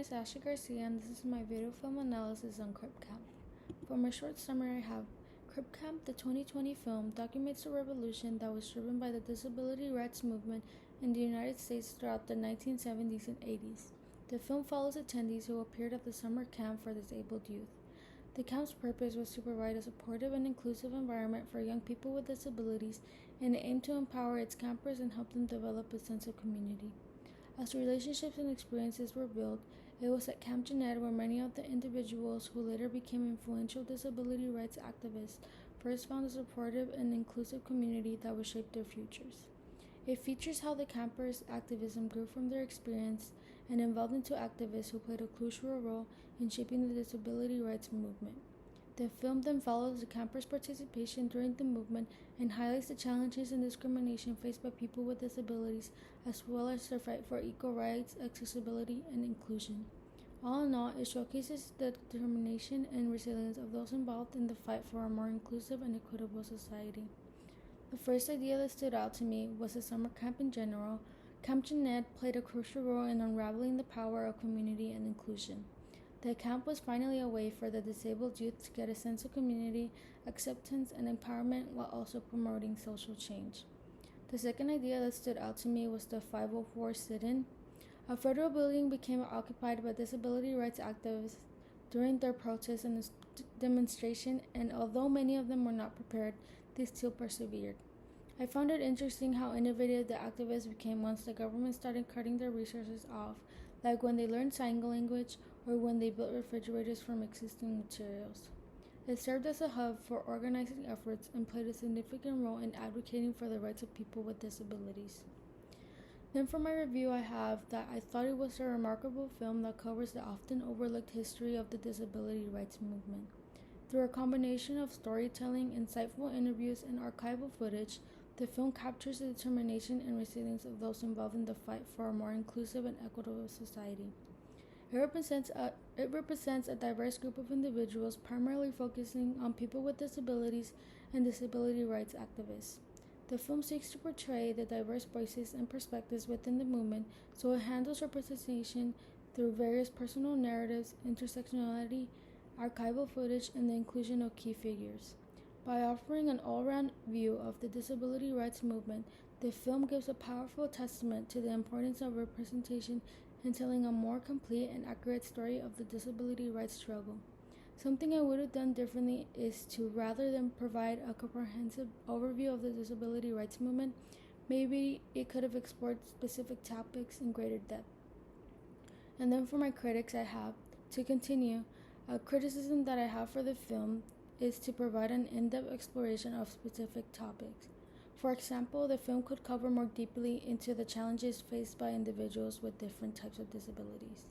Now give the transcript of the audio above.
is Ashley Garcia, and this is my video film analysis on Crip Camp. For my short summary, I have Crip Camp, the 2020 film, documents the revolution that was driven by the disability rights movement in the United States throughout the 1970s and 80s. The film follows attendees who appeared at the summer camp for disabled youth. The camp's purpose was to provide a supportive and inclusive environment for young people with disabilities, and it aimed to empower its campers and help them develop a sense of community. As relationships and experiences were built, it was at Camp Jeanette where many of the individuals who later became influential disability rights activists first found a supportive and inclusive community that would shape their futures. It features how the campers' activism grew from their experience and evolved into activists who played a crucial role in shaping the disability rights movement. The film then follows the campers' participation during the movement and highlights the challenges and discrimination faced by people with disabilities, as well as their fight for equal rights, accessibility, and inclusion. All in all, it showcases the determination and resilience of those involved in the fight for a more inclusive and equitable society. The first idea that stood out to me was the summer camp in general. Camp Jeanette played a crucial role in unraveling the power of community and inclusion. The camp was finally a way for the disabled youth to get a sense of community, acceptance, and empowerment while also promoting social change. The second idea that stood out to me was the 504 sit-in. A federal building became occupied by disability rights activists during their protest and demonstration, and although many of them were not prepared, they still persevered. I found it interesting how innovative the activists became once the government started cutting their resources off, like when they learned sign language or when they built refrigerators from existing materials. It served as a hub for organizing efforts and played a significant role in advocating for the rights of people with disabilities. Then for my review, I have that I thought it was a remarkable film that covers the often overlooked history of the disability rights movement. Through a combination of storytelling, insightful interviews, and archival footage, the film captures the determination and resilience of those involved in the fight for a more inclusive and equitable society. It represents a diverse group of individuals, primarily focusing on people with disabilities and disability rights activists. The film seeks to portray the diverse voices and perspectives within the movement, so it handles representation through various personal narratives, intersectionality, archival footage, and the inclusion of key figures. By offering an all-round view of the disability rights movement, the film gives a powerful testament to the importance of representation in telling a more complete and accurate story of the disability rights struggle. Something I would have done differently is to, rather than provide a comprehensive overview of the disability rights movement, maybe it could have explored specific topics in greater depth. And then for my critics, I have, to continue, a criticism that I have for the film is to provide an in-depth exploration of specific topics. For example, the film could cover more deeply into the challenges faced by individuals with different types of disabilities.